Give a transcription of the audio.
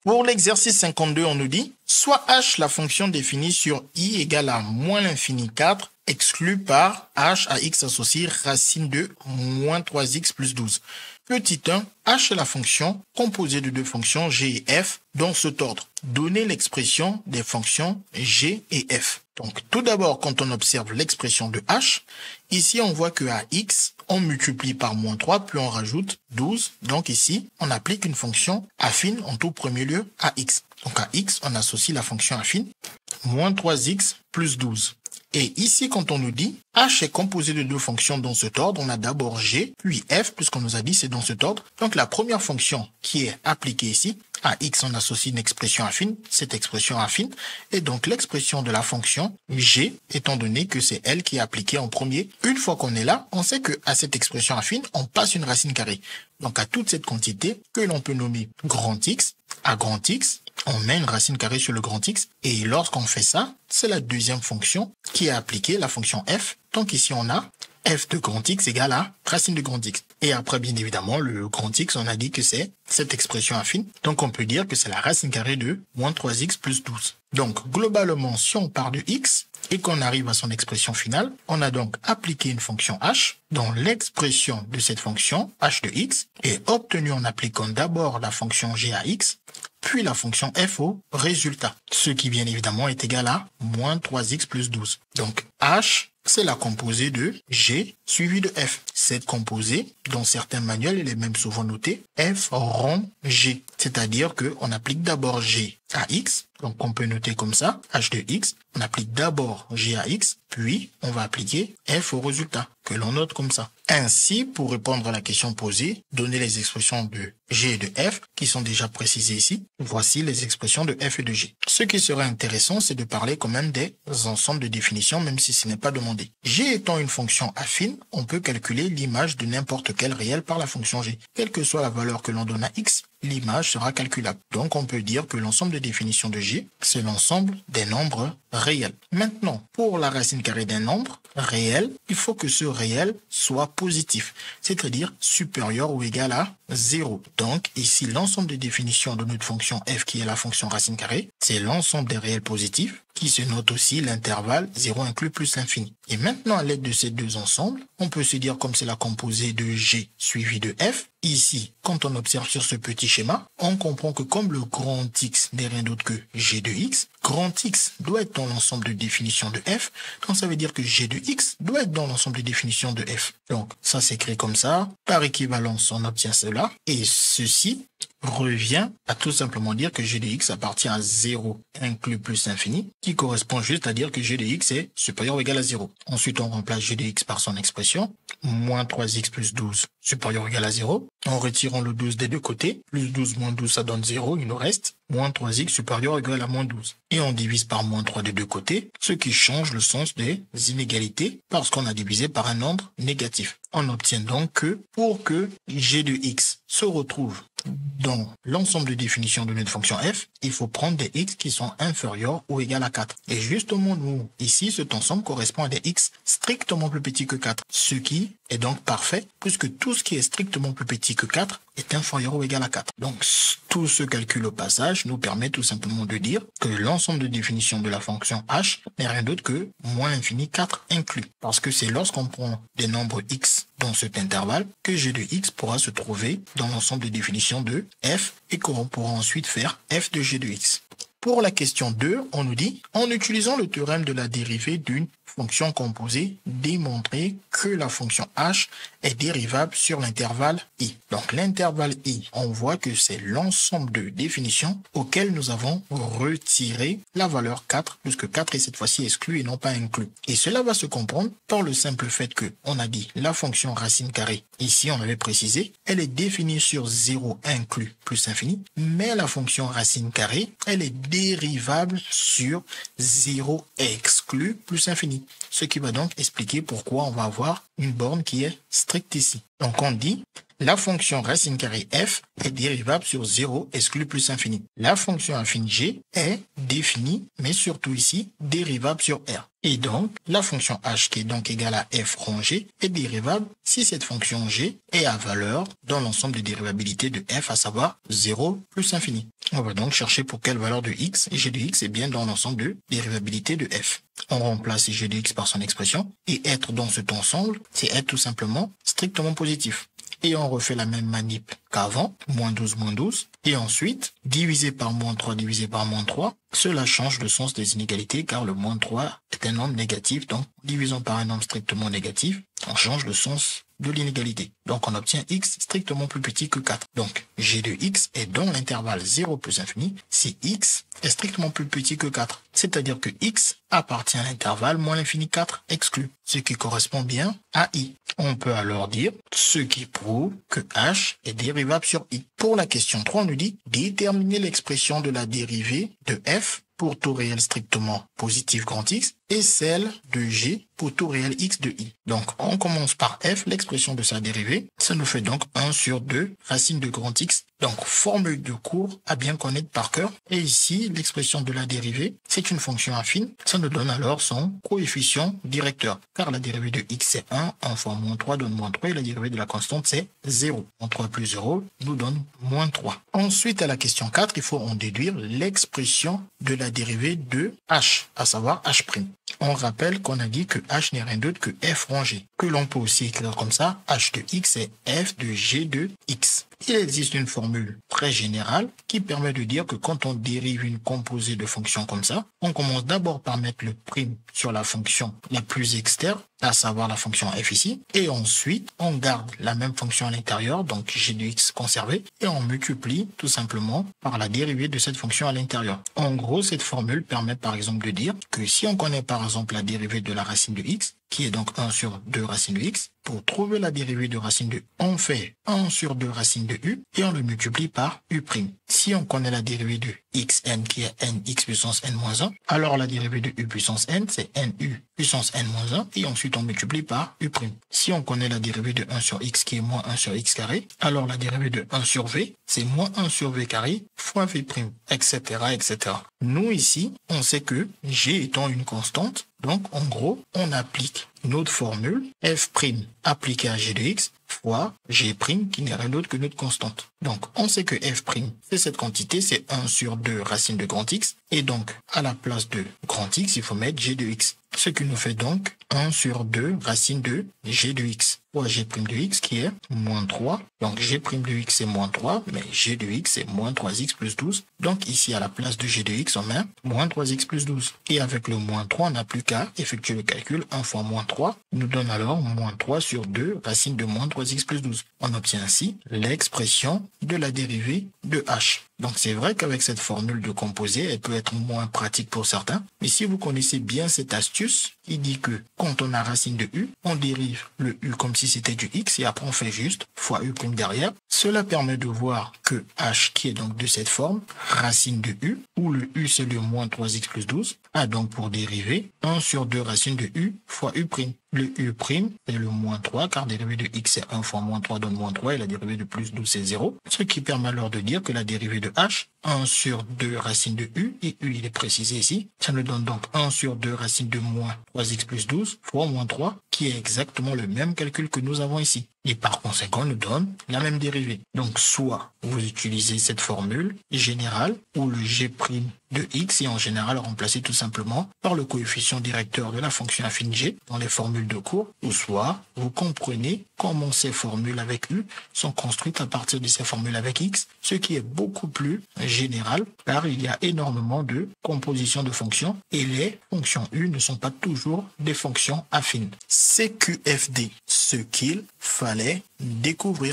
Pour l'exercice 52, on nous dit, soit h la fonction définie sur i égale à moins l'infini 4, exclue par h à x associé racine de moins 3x plus 12. Petit 1, h est la fonction composée de deux fonctions g et f dans cet ordre. Donnez l'expression des fonctions g et f. Donc tout d'abord, quand on observe l'expression de h, ici on voit que à x, on multiplie par moins 3, puis on rajoute 12. Donc ici, on applique une fonction affine en tout premier lieu à x. Donc à x, on associe la fonction affine, moins 3x plus 12. Et ici, quand on nous dit h est composé de deux fonctions dans cet ordre, on a d'abord g, puis f, puisqu'on nous a dit c'est dans cet ordre. Donc la première fonction qui est appliquée ici, à x, on associe une expression affine, cette expression affine, et donc l'expression de la fonction g, étant donné que c'est elle qui est appliquée en premier. Une fois qu'on est là, on sait que à cette expression affine, on passe une racine carrée. Donc à toute cette quantité que l'on peut nommer grand x, à grand x, on met une racine carrée sur le grand x, et lorsqu'on fait ça, c'est la deuxième fonction qui est appliquée, la fonction f. Donc ici, on a f de grand x égale à racine de grand x. Et après, bien évidemment, le grand x, on a dit que c'est cette expression affine. Donc on peut dire que c'est la racine carrée de moins 3x plus 12. Donc globalement, si on part de x et qu'on arrive à son expression finale, on a donc appliqué une fonction h dans l'expression de cette fonction h de x et obtenu en appliquant d'abord la fonction g à x, puis la fonction f au résultat, ce qui bien évidemment est égal à moins 3x plus 12. Donc h, c'est la composée de g suivie de f. Cette composée, dans certains manuels, elle est même souvent notée f rond g. C'est-à-dire qu'on applique d'abord g à x, donc on peut noter comme ça, h de x, on applique d'abord g à x, puis on va appliquer f au résultat, que l'on note comme ça. Ainsi, pour répondre à la question posée, donner les expressions de g et de f, qui sont déjà précisées ici. Voici les expressions de f et de g. Ce qui serait intéressant, c'est de parler quand même des ensembles de définitions, même si ce n'est pas demandé. G étant une fonction affine, on peut calculer l'image de n'importe quel réel par la fonction g. Quelle que soit la valeur que l'on donne à x, l'image sera calculable. Donc on peut dire que l'ensemble de définitions de g, c'est l'ensemble des nombres réels. Maintenant, pour la racine carrée d'un nombre réel, il faut que ce réel soit positif, c'est-à-dire supérieur ou égal à 0. Donc ici, l'ensemble de définitions de notre fonction f qui est la fonction racine carrée, c'est l'ensemble des réels positifs qui se note aussi l'intervalle 0 inclus plus l'infini. Et maintenant, à l'aide de ces deux ensembles, on peut se dire comme c'est la composée de g suivi de f. Ici, quand on observe sur ce petit schéma, on comprend que comme le grand x n'est rien d'autre que g de x, grand x doit être dans l'ensemble de définitions de f, donc ça veut dire que g de x doit être dans l'ensemble de définitions de f. Donc ça s'écrit comme ça, par équivalence on obtient cela, et ceci revient à tout simplement dire que g de x appartient à 0 inclus plus infini, qui correspond juste à dire que g de x est supérieur ou égal à 0. Ensuite, on remplace g de x par son expression, moins 3x plus 12 supérieur ou égal à 0. En retirant le 12 des deux côtés, plus 12 moins 12, ça donne 0, il nous reste moins 3x supérieur ou égal à moins 12. Et on divise par moins 3 des deux côtés, ce qui change le sens des inégalités parce qu'on a divisé par un nombre négatif. On obtient donc que pour que g de x se retrouve dans l'ensemble de définitions de notre fonction f, il faut prendre des x qui sont inférieurs ou égaux à 4. Et justement, nous, ici, cet ensemble correspond à des x strictement plus petits que 4, ce qui est donc parfait, puisque tout ce qui est strictement plus petit que 4 est inférieur ou égal à 4. Donc, tout ce calcul au passage nous permet tout simplement de dire que l'ensemble de définitions de la fonction h n'est rien d'autre que moins l'infini 4 inclus. Parce que c'est lorsqu'on prend des nombres x dans cet intervalle que g de x pourra se trouver dans l'ensemble de définitions de f et qu'on pourra ensuite faire f de g de x. Pour la question 2, on nous dit, en utilisant le théorème de la dérivée d'une fonction composée, démontrer que la fonction h est dérivable sur l'intervalle i. Donc l'intervalle i, on voit que c'est l'ensemble de définitions auxquelles nous avons retiré la valeur 4, puisque 4 est cette fois-ci exclu et non pas inclus. Et cela va se comprendre par le simple fait que on a dit la fonction racine carrée, ici on avait précisé, elle est définie sur 0 inclus plus infini, mais la fonction racine carrée, elle est dérivable sur 0 exclu plus infini. Ce qui va donc expliquer pourquoi on va avoir une borne qui est stricte ici. Donc on dit la fonction racine carrée f est dérivable sur 0 exclu plus infini. La fonction affine g est définie, mais surtout ici, dérivable sur r. Et donc, la fonction h qui est donc égale à f rond g est dérivable si cette fonction g est à valeur dans l'ensemble de dérivabilité de f, à savoir 0 plus infini. On va donc chercher pour quelle valeur de x, et g de x est bien dans l'ensemble de dérivabilité de f. On remplace g de x par son expression, et être dans cet ensemble, c'est être tout simplement strictement positif. Et on refait la même manip qu'avant, moins 12, et ensuite, divisé par moins 3, divisé par moins 3, cela change le sens des inégalités car le moins 3 est un nombre négatif, donc divisant par un nombre strictement négatif, on change le sens de l'inégalité. Donc on obtient x strictement plus petit que 4. Donc g de x est dans l'intervalle 0 plus infini si x est strictement plus petit que 4. C'est-à-dire que x appartient à l'intervalle moins l'infini 4 exclu, ce qui correspond bien à i. On peut alors dire ce qui prouve que h est dérivable sur i. Pour la question 3, on nous dit déterminer l'expression de la dérivée de f pour tout réel strictement positif grand X et celle de g pour tout réel x de i. Donc, on commence par f, l'expression de sa dérivée. Ça nous fait donc 1 sur 2 racine de grand X. Donc, formule de cours à bien connaître par cœur. Et ici, l'expression de la dérivée, c'est une fonction affine. Ça nous donne alors son coefficient directeur. Car la dérivée de x, c'est 1. 1 fois moins 3 donne moins 3. Et la dérivée de la constante, c'est 0. Moins 3 plus 0 nous donne moins 3. Ensuite, à la question 4, il faut en déduire l'expression de la dérivée de h, à savoir h'. On rappelle qu'on a dit que h n'est rien d'autre que f rond g, que l'on peut aussi écrire comme ça, h de x est f de g de x. Il existe une formule très générale qui permet de dire que quand on dérive une composée de fonctions comme ça, on commence d'abord par mettre le prime sur la fonction la plus externe, à savoir la fonction f ici, et ensuite on garde la même fonction à l'intérieur, donc g de x conservé, et on multiplie tout simplement par la dérivée de cette fonction à l'intérieur. En gros, cette formule permet par exemple de dire que si on connaît par exemple la dérivée de la racine de x, qui est donc 1 sur 2 racine de x, pour trouver la dérivée de racine de, on fait 1 sur 2 racine de u et on le multiplie par u'. Si on connaît la dérivée de xn qui est nx puissance n-1, alors la dérivée de u puissance n, c'est nu puissance n-1 et ensuite on multiplie par u'. Si on connaît la dérivée de 1 sur x qui est moins 1 sur x carré, alors la dérivée de 1 sur v, c'est moins 1 sur v carré fois v', etc., etc. Nous ici, on sait que g étant une constante, donc en gros, on applique notre formule f' appliquée à g de x fois g' qui n'est rien d'autre que notre constante. Donc on sait que f', c'est cette quantité, c'est 1 sur 2 racine de grand X, et donc à la place de grand X, il faut mettre g de x. Ce qui nous fait donc 1 sur 2 racine de g de x fois g' de x qui est moins 3. Donc g' de x c'est moins 3, mais g de x c'est moins 3x plus 12. Donc ici à la place de g de x on met moins 3x plus 12. Et avec le moins 3 on n'a plus qu'à effectuer le calcul. 1 fois moins 3 nous donne alors moins 3 sur 2 racine de moins 3x plus 12. On obtient ainsi l'expression de la dérivée de h. Donc c'est vrai qu'avec cette formule de composé, elle peut être moins pratique pour certains, mais si vous connaissez bien cette astuce qui dit que quand on a racine de u, on dérive le u comme si c'était du x et après on fait juste fois u' derrière, cela permet de voir que h qui est donc de cette forme, racine de u, où le u c'est le moins 3x plus 12, a donc pour dériver 1 sur 2 racine de u fois u'. Le u' c'est le moins 3, car dérivée de x c'est 1 fois moins 3 donne moins 3, et la dérivée de plus 12 c'est 0. Ce qui permet alors de dire que la dérivée de h, 1 sur 2 racine de u, et u il est précisé ici, ça nous donne donc 1 sur 2 racine de moins 3x plus 12 fois moins 3, qui est exactement le même calcul que nous avons ici. Et par conséquent, nous donne la même dérivée. Donc, soit vous utilisez cette formule générale où le g' de x est en général remplacé tout simplement par le coefficient directeur de la fonction affine g dans les formules de cours, ou soit vous comprenez comment ces formules avec u sont construites à partir de ces formules avec x, ce qui est beaucoup plus général car il y a énormément de compositions de fonctions et les fonctions u ne sont pas toujours des fonctions affines. CQFD, ce qu'il fallait découvrir.